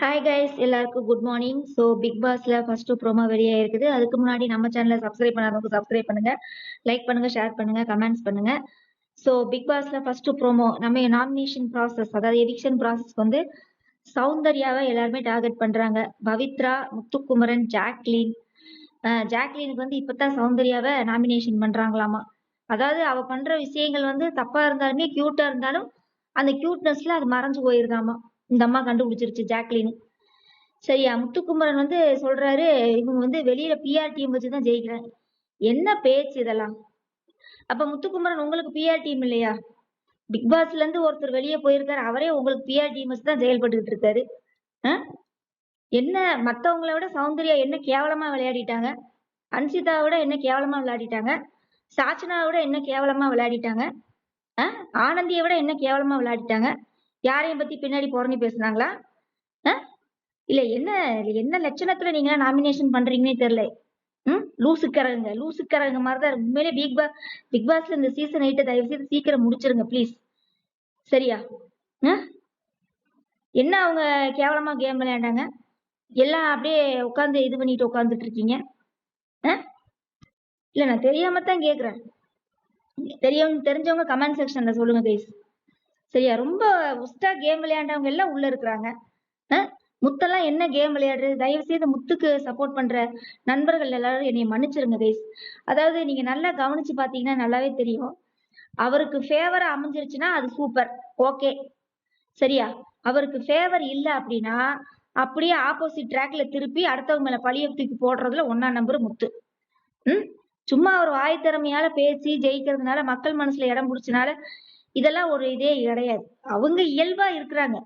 Hi guys, எல்லாருக்கும் good morning. So big பாஸ்ல first promo வெளியே இருக்குது. அதுக்கு முன்னாடி நம்ம சேனலை சப்ஸ்கிரைப் பண்ணாதவங்க சப்ஸ்கிரைப் பண்ணுங்க, லைக் பண்ணுங்க, ஷேர் பண்ணுங்க, கமெண்ட்ஸ் பண்ணுங்க. ஸோ பிக் பாஸ்ல ஃபர்ஸ்ட் ப்ரோமோ நம்ம நாமினேஷன் ப்ராசஸ், அதாவது எவிக்ஷன் ப்ராசஸ் வந்து சௌந்தர்யாவை எல்லாருமே டார்கெட் பண்றாங்க. பவித்ரா, முத்துக்குமரன், ஜாக்லின். ஜாக்லினுக்கு வந்து இப்பதான் சௌந்தர்யாவை நாமினேஷன் பண்றாங்களாமா. அதாவது அவ பண்ற விஷயங்கள் வந்து தப்பா இருந்தாலுமே கியூட்டா இருந்தாலும் அந்த கியூட்னஸ்ல அது மறைஞ்சு போயிருதாமா. இந்த அம்மா கண்டுபிடிச்சிருச்சு ஜாக்லின். சரியா? முத்துக்குமரன் வந்து சொல்றாரு, இவங்க வந்து வெளியில பிஆர் டீம் வச்சுதான் ஜெயிக்கிறாங்க. என்ன பேச்சு இதெல்லாம்? அப்ப முத்துக்குமரன் உங்களுக்கு பிஆர் டீம் இல்லையா? பிக் பாஸ்ல இருந்து ஒருத்தர் வெளியே போயிருக்காரு, அவரே உங்களுக்கு பிஆர் டீம் வச்சுதான் செயல்பட்டு இருக்காரு. என்ன மத்தவங்களை விட சௌந்தர்யா என்ன கேவலமா விளையாடிட்டாங்க? அன்சிதாவை விட என்ன கேவலமா விளையாடிட்டாங்க? சாச்சனாவை விட என்ன கேவலமா விளையாடிட்டாங்க? ஆனந்தியை விட என்ன கேவலமா விளையாடிட்டாங்க? யாரையும் பத்தி பின்னாடி புறணி பேசுனாங்களா? இல்ல என்ன என்ன லட்சணத்துல நீங்க நாமினேஷன் பண்றீங்கன்னே தெரியல. லூசுக்கரங்க மாதிரிதான் உண்மையிலே பிக் பாஸ்ல இந்த சீசன் 8 தயவு செய்து சீக்கிரம் முடிச்சிருங்க ப்ளீஸ். சரியா? என்ன அவங்க கேவலமா கேம் விளையாண்டாங்க? எல்லாம் அப்படியே உட்காந்து இது பண்ணிட்டு உட்காந்துட்டு இருக்கீங்க. இல்ல நான் தெரியாம தான் கேக்குறேன். தெரிஞ்சவங்க கமெண்ட் செக்ஷன்ல சொல்லுங்க கைஸ். சரியா? ரொம்ப உஸ்டா கேம் விளையாண்டவங்க எல்லாம் உள்ள இருக்கிறாங்க. முத்தெல்லாம் என்ன கேம் விளையாடுறது? தயவு செய்து முத்துக்கு சப்போர்ட் பண்ற நண்பர்கள் எல்லாரும் என்னை மன்னிச்சிருங்க கைஸ். அதாவது நீங்க நல்லா கவனிச்சு பாத்தீங்கன்னா நல்லாவே தெரியும். அவருக்கு ஃபேவரா அமைஞ்சிருச்சுன்னா அது சூப்பர், ஓகே. சரியா? அவருக்கு ஃபேவர் இல்ல அப்படின்னா அப்படியே ஆப்போசிட் ட்ராக்ல திருப்பி அடுத்தவங்க மேல பழிய தூக்கி போடுறதுல ஒன்னா நம்பர் முத்து. சும்மா ஒரு வாய் திறமையால பேசி ஜெயிக்கிறதுனால மக்கள் மனசுல இடம் பிடிச்சனால இதெல்லாம் ஒரு இதே கிடையாது. அவங்க இயல்பா இருக்கிறாங்க.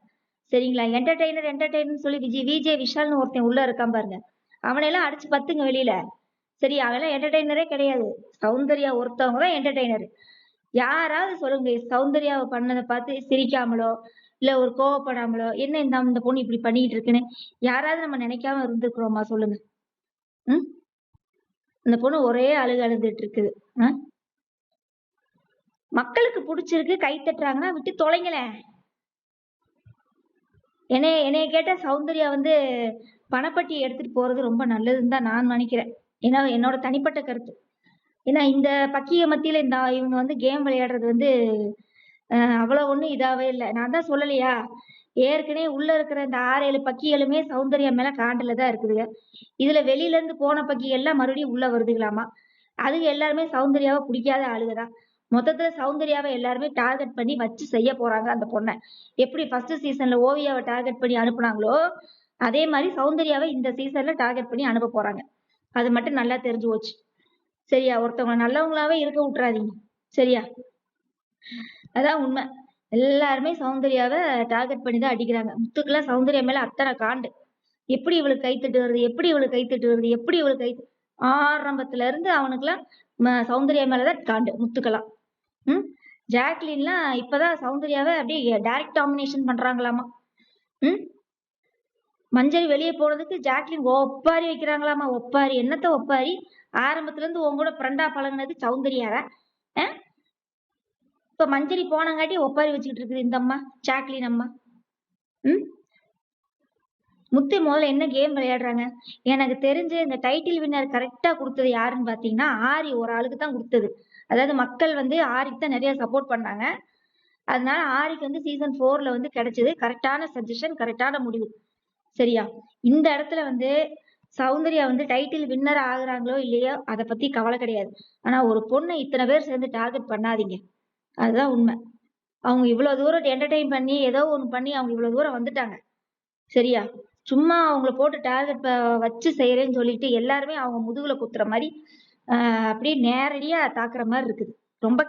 சரிங்களா? என்டர்டெய்னர் சொல்லி விஜய் விஷால்னு ஒருத்தன் உள்ள இருக்கான் பாருங்க, அவனையெல்லாம் அடிச்சு பத்துங்க வெளியில. சரி, அவெல்லாம் என்டர்டெய்னரே கிடையாது. சௌந்தர்யா ஒருத்தவங்க தான் என்டர்டெய்னர். யாராவது சொல்லுங்க, சௌந்தர்யாவை பண்ணதை பார்த்து சிரிக்காமலோ இல்ல ஒரு கோவப்படாமலோ என்ன இந்த பொண்ணு இப்படி பண்ணிட்டு இருக்குன்னு யாராவது நம்ம நினைக்காம இருந்துக்கிறோமா சொல்லுங்க? இந்த பொண்ணு ஒரே அழுதுட்டு இருக்குது. மக்களுக்கு பிடிச்சிருக்கு, கை தட்டுறாங்கன்னா விட்டு தொலைங்களேன். என்னைய கேட்ட சௌந்தர்யா வந்து பணப்பட்டி எடுத்துட்டு போறது ரொம்ப நல்லதுன்னு தான் நான் நினைக்கிறேன். ஏன்னா என்னோட தனிப்பட்ட கருத்து. ஏன்னா இந்த பக்கிய மத்தியில இவங்க வந்து கேம் விளையாடுறது வந்து அவ்வளவு ஒண்ணும் இதாவே இல்லை. நான் தான் சொல்லலையா, ஏற்கனவே உள்ள இருக்கிற இந்த 6-7 பக்கிகளுமே சௌந்தர்யா மேல காண்டல தான் இருக்குதுங்க. இதுல வெளியில இருந்து போன பக்கிகள் எல்லாம் மறுபடியும் உள்ள வருதுங்களாமா. அதுக்கு எல்லாருமே சௌந்தர்யாவை பிடிக்காத ஆளுகதான். மொத்தத்துல சௌந்தர்யாவை எல்லாருமே டார்கெட் பண்ணி வச்சு செய்ய போறாங்க அந்த பொண்ணை. எப்படி ஃபர்ஸ்ட் சீசன்ல ஓவியாவை டார்கெட் பண்ணி அனுப்புனாங்களோ அதே மாதிரி சௌந்தர்யாவை இந்த சீசன்ல டார்கெட் பண்ணி அனுப்ப போறாங்க. அது மட்டும் நல்லா தெரிஞ்சு போச்சு. சரியா? ஒருத்தவங்க நல்லவங்களாவே இருக்க விட்டுறாதீங்க. சரியா? அதான் உண்மை. எல்லாருமே சௌந்தர்யாவை டார்கெட் பண்ணி தான் அடிக்கிறாங்க. முத்துக்கெல்லாம் சௌந்தர்யா மேல அத்தனை காண்டு. எப்படி இவளுக்கு கைத்தட்டு வருது, எப்படி இவளுக்கு கைத்தட்டு வருது, எப்படி இவளுக்கு ஆரம்பத்துல இருந்து அவனுக்குலாம் சௌந்தர்யா மேலதான் காண்டு முத்துக்கலாம். ஜாக்லின்லாம் இப்பதான் சௌந்தர்யாவை அப்படியே டைரக்ட் டாமினேஷன் பண்றாங்களாமா. மஞ்சள் வெளியே போனதுக்கு ஜாக்லின் ஒப்பாரி வைக்கிறாங்களாமா. ஒப்பாரி என்னத்த ஒப்பாரி? ஆரம்பத்துல இருந்து உங்க கூட ஃப்ரெண்டா பழகுனது சௌந்தர்யாவை. இப்ப மஞ்சரி போனங்காட்டி ஒப்பாரி வச்சுக்கிட்டு இருக்குது இந்த அம்மா, ஜாக்லின் அம்மா. முத்து முதல்ல என்ன கேம் விளையாடுறாங்க? எனக்கு தெரிஞ்சு இந்த டைட்டில் வின்னர் கரெக்டா கொடுத்தது யாருன்னு பாத்தீங்கன்னா ஆரி ஒரு ஆளுக்கு தான் கொடுத்தது. அதாவது மக்கள் வந்து ஆரிக்கு தான் நிறைய சப்போர்ட் பண்ணாங்க. அதனால ஆரிக்கு வந்து சீசன் 4ல வந்து கிடைச்சது கரெக்டான சஜஷன், கரெக்டான முடிவு. சரியா? இந்த இடத்துல வந்து சௌந்தர்யா வந்து டைட்டில் வின்னர் ஆகுறாங்களோ இல்லையோ அதை பத்தி கவலை கிடையாது. ஆனா ஒரு பொண்ணை இத்தனை பேர் சேர்ந்து டார்கெட் பண்ணாதீங்க. அதுதான் உண்மை. அவங்க இவ்வளவு தூரம் என்டர்டெயின் பண்ணி ஏதோ ஒண்ணு பண்ணி அவங்க இவ்வளவு தூரம் வந்துட்டாங்க. சரியா? சும்மா அவங்கள போட்டு டார்கெட் வச்சு செய்யறேன்னு சொல்லிட்டு எல்லாருமே அவங்க முதுகுல குத்துற மாதிரி அப்படியே நேரடியா தாக்குற மாதிரி இருக்குது. ரொம்ப